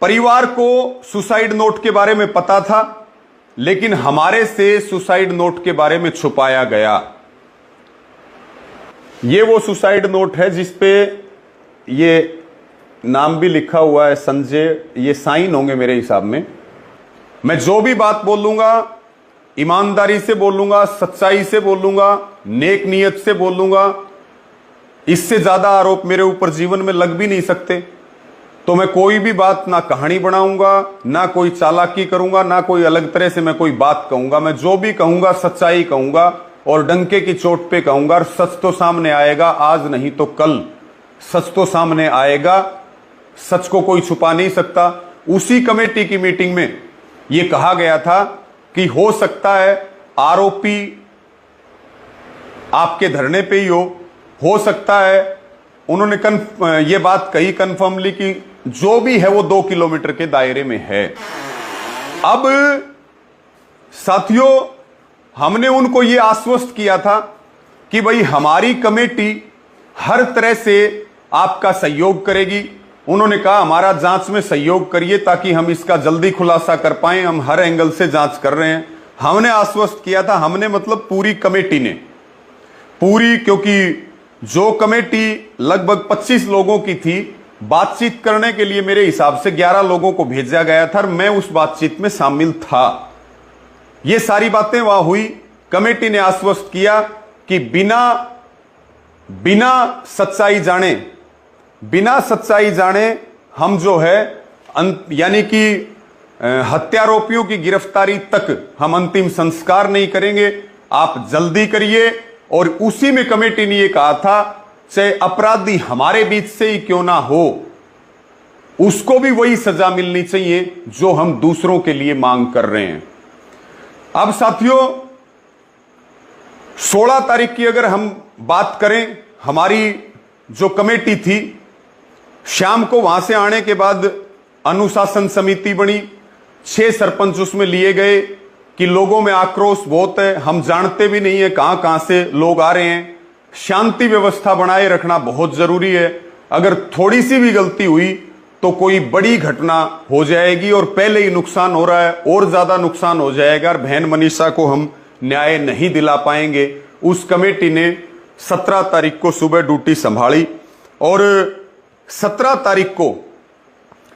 परिवार को suicide note के बारे में पता था, लेकिन हमारे से सुसाइड नोट के बारे में छुपाया गया। ये वो सुसाइड नोट है जिसपे ये नाम भी लिखा हुआ है संजय, ये साइन होंगे मेरे हिसाब में। मैं जो भी बात बोलूंगा ईमानदारी से बोलूंगा, सच्चाई से बोलूंगा, नेक नियत से बोलूंगा। इससे ज्यादा आरोप मेरे ऊपर जीवन में लग भी नहीं सकते। तो मैं कोई भी बात ना कहानी बनाऊंगा, ना कोई चालाकी करूंगा, ना कोई अलग तरह से मैं कोई बात कहूंगा। मैं जो भी कहूंगा सच्चाई कहूंगा और डंके की चोट पे कहूंगा। और सच तो सामने आएगा, आज नहीं तो कल सच तो सामने आएगा। सच को कोई छुपा नहीं सकता। उसी कमेटी की मीटिंग में यह कहा गया था कि हो सकता है आरोपी आपके धरने पे ही हो सकता है। उन्होंने ये बात कही कंफर्मली कि जो भी है वो 2 किलोमीटर के दायरे में है। अब साथियों, हमने उनको ये आश्वस्त किया था कि भाई हमारी कमेटी हर तरह से आपका सहयोग करेगी। उन्होंने कहा हमारा जांच में सहयोग करिए ताकि हम इसका जल्दी खुलासा कर पाएं, हम हर एंगल से जांच कर रहे हैं। हमने आश्वस्त किया था, हमने मतलब पूरी कमेटी ने, क्योंकि जो कमेटी लगभग 25 लोगों की थी, बातचीत करने के लिए मेरे हिसाब से 11 लोगों को भेजा गया था और मैं उस बातचीत में शामिल था। ये सारी बातें वहां हुई। कमेटी ने आश्वस्त किया कि बिना सच्चाई जाने हम जो है यानी कि हत्यारोपियों की गिरफ्तारी तक हम अंतिम संस्कार नहीं करेंगे, आप जल्दी करिए। और उसी में कमेटी ने यह कहा था चाहे अपराधी हमारे बीच से ही क्यों ना हो, उसको भी वही सजा मिलनी चाहिए जो हम दूसरों के लिए मांग कर रहे हैं। अब साथियों, 16 तारीख की अगर हम बात करें, हमारी जो कमेटी थी, शाम को वहां से आने के बाद अनुशासन समिति बनी। 6 सरपंच उसमें लिए गए कि लोगों में आक्रोश बहुत है, हम जानते भी नहीं है कहां कहां से लोग आ रहे हैं। शांति व्यवस्था बनाए रखना बहुत जरूरी है। अगर थोड़ी सी भी गलती हुई तो कोई बड़ी घटना हो जाएगी और पहले ही नुकसान हो रहा है और ज्यादा नुकसान हो जाएगा और बहन मनीषा को हम न्याय नहीं दिला पाएंगे। उस कमेटी ने 17 तारीख को सुबह ड्यूटी संभाली। और 17 तारीख को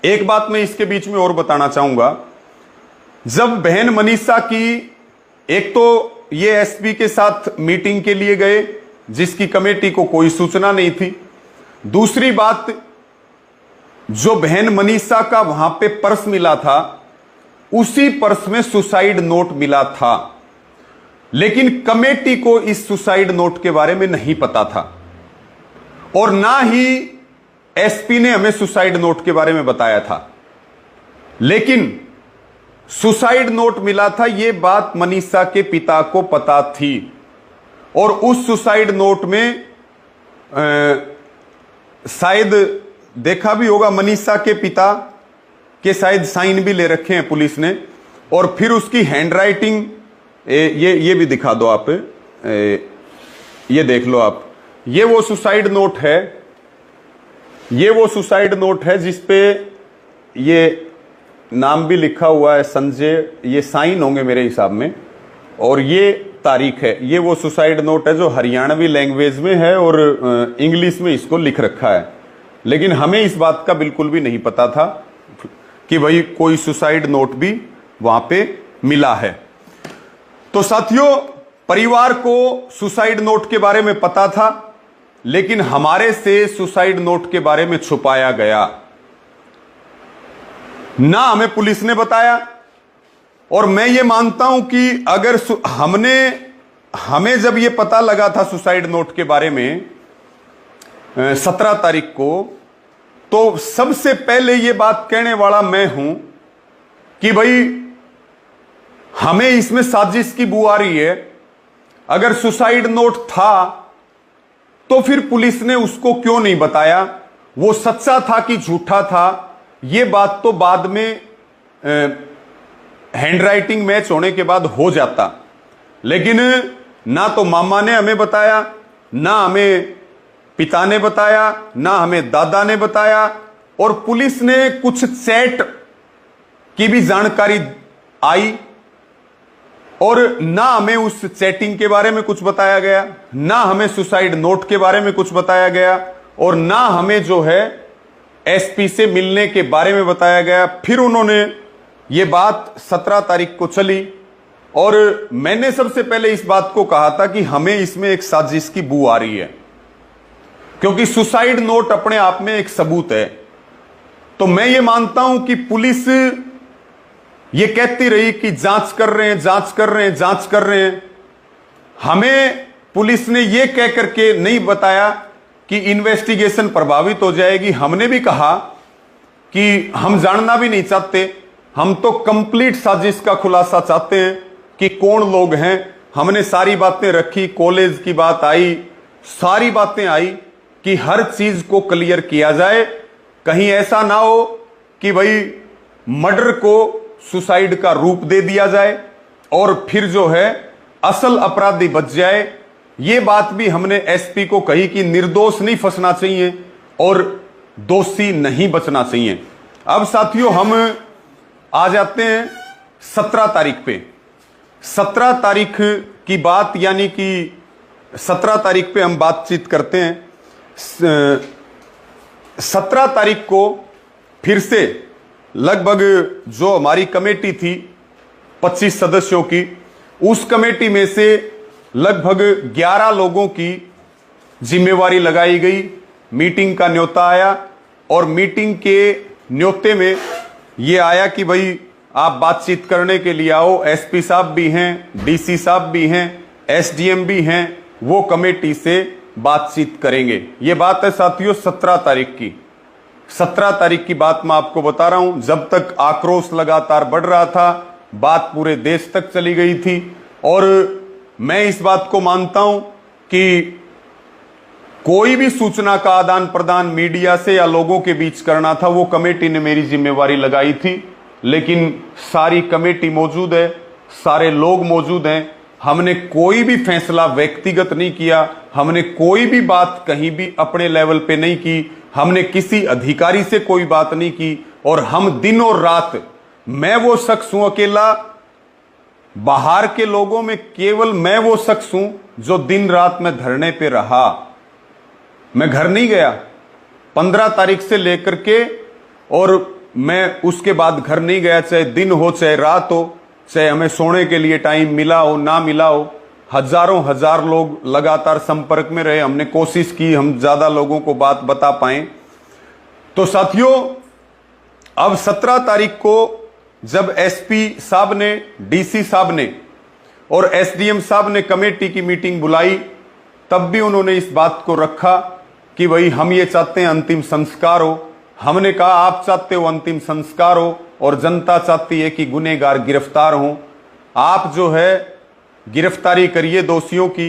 एक बात मैं इसके बीच में और बताना चाहूंगा, जब बहन मनीषा की, एक तो ये एसपी के साथ मीटिंग के लिए गए जिसकी कमेटी को कोई सूचना नहीं थी। दूसरी बात, जो बहन मनीषा का वहां पे पर्स मिला था, उसी पर्स में सुसाइड नोट मिला था, लेकिन कमेटी को इस सुसाइड नोट के बारे में नहीं पता था और ना ही एसपी ने हमें सुसाइड नोट के बारे में बताया था। लेकिन सुसाइड नोट मिला था, यह बात मनीषा के पिता को पता थी और उस सुसाइड नोट में शायद देखा भी होगा, मनीषा के पिता के शायद साइन भी ले रखे हैं पुलिस ने। और फिर उसकी हैंडराइटिंग, ये भी दिखा दो आप, ये देख लो आप, ये वो सुसाइड नोट है, ये वो सुसाइड नोट है जिसपे ये नाम भी लिखा हुआ है संजय, ये साइन होंगे मेरे हिसाब में और ये तारीख है। ये वो सुसाइड नोट है जो हरियाणवी लैंग्वेज में है और इंग्लिश में इसको लिख रखा है। लेकिन हमें इस बात का बिल्कुल भी नहीं पता था कि भाई कोई सुसाइड नोट भी वहां पे मिला है। तो साथियों, परिवार को सुसाइड नोट के बारे में पता था, लेकिन हमारे से सुसाइड नोट के बारे में छुपाया गया। ना हमें पुलिस ने बताया। और मैं ये मानता हूं कि अगर हमें जब ये पता लगा था सुसाइड नोट के बारे में 17 तारीख को, तो सबसे पहले ये बात कहने वाला मैं हूं कि भाई हमें इसमें साजिश की बू आ रही है। अगर सुसाइड नोट था तो फिर पुलिस ने उसको क्यों नहीं बताया? वो सच्चा था कि झूठा था, ये बात तो बाद में हैंडराइटिंग मैच होने के बाद हो जाता। लेकिन ना तो मामा ने हमें बताया, ना हमें पिता ने बताया, ना हमें दादा ने बताया। और पुलिस ने कुछ चैट की भी जानकारी आई और ना हमें उस चैटिंग के बारे में कुछ बताया गया, ना हमें सुसाइड नोट के बारे में कुछ बताया गया और ना हमें जो है एसपी से मिलने के बारे में बताया गया। फिर उन्होंने ये बात 17 तारीख को चली और मैंने सबसे पहले इस बात को कहा था कि हमें इसमें एक साजिश की बू आ रही है, क्योंकि सुसाइड नोट अपने आप में एक सबूत है। तो मैं ये मानता हूं कि पुलिस ये कहती रही कि जांच कर रहे हैं, जांच कर रहे हैं, जांच कर रहे हैं। हमें पुलिस ने ये कह करके नहीं बताया कि इन्वेस्टिगेशन प्रभावित हो जाएगी। हमने भी कहा कि हम जानना भी नहीं चाहते, हम तो कंप्लीट साजिश का खुलासा चाहते हैं कि कौन लोग हैं। हमने सारी बातें रखी, कॉलेज की बात आई, सारी बातें आई कि हर चीज को क्लियर किया जाए। कहीं ऐसा ना हो कि भाई मर्डर को सुसाइड का रूप दे दिया जाए और फिर जो है असल अपराधी बच जाए। ये बात भी हमने एसपी को कही कि निर्दोष नहीं फंसना चाहिए और दोषी नहीं बचना चाहिए। अब साथियों हम आ जाते हैं 17 तारीख पे। 17 तारीख की बात, यानी कि 17 तारीख पे हम बातचीत करते हैं। 17 तारीख को फिर से लगभग जो हमारी कमेटी थी 25 सदस्यों की, उस कमेटी में से लगभग 11 लोगों की जिम्मेवारी लगाई गई। मीटिंग का न्योता आया और मीटिंग के न्योते में ये आया कि भाई आप बातचीत करने के लिए आओ। एसपी साहब भी हैं, डीसी साहब भी हैं, एसडीएम भी हैं, वो कमेटी से बातचीत करेंगे। ये बात है साथियों 17 तारीख की। 17 तारीख की बात मैं आपको बता रहा हूं। जब तक आक्रोश लगातार बढ़ रहा था, बात पूरे देश तक चली गई थी और मैं इस बात को मानता हूं कि कोई भी सूचना का आदान प्रदान मीडिया से या लोगों के बीच करना था, वो कमेटी ने मेरी जिम्मेवारी लगाई थी। लेकिन सारी कमेटी मौजूद है, सारे लोग मौजूद हैं। हमने कोई भी फैसला व्यक्तिगत नहीं किया, हमने कोई भी बात कहीं भी अपने लेवल पे नहीं की, हमने किसी अधिकारी से कोई बात नहीं की और हम दिन और रात, मैं वो शख्स हूं अकेला, बाहर के लोगों में केवल मैं वो शख्स हूं जो दिन रात में धरने पे रहा। मैं घर नहीं गया 15 तारीख से लेकर के, और मैं उसके बाद घर नहीं गया, चाहे दिन हो चाहे रात हो, चाहे हमें सोने के लिए टाइम मिला हो ना मिला हो। हजारों हजार लोग लगातार संपर्क में रहे, हमने कोशिश की हम ज्यादा लोगों को बात बता पाए। तो साथियों अब 17 तारीख को जब एसपी साहब ने, डीसी साहब ने और एसडीएम साहब ने कमेटी की मीटिंग बुलाई, तब भी उन्होंने इस बात को रखा कि भाई हम ये चाहते हैं अंतिम संस्कार हो। हमने कहा आप चाहते हो अंतिम संस्कार हो और जनता चाहती है कि गुनहगार गिरफ्तार हों। आप जो है गिरफ्तारी करिए दोषियों की,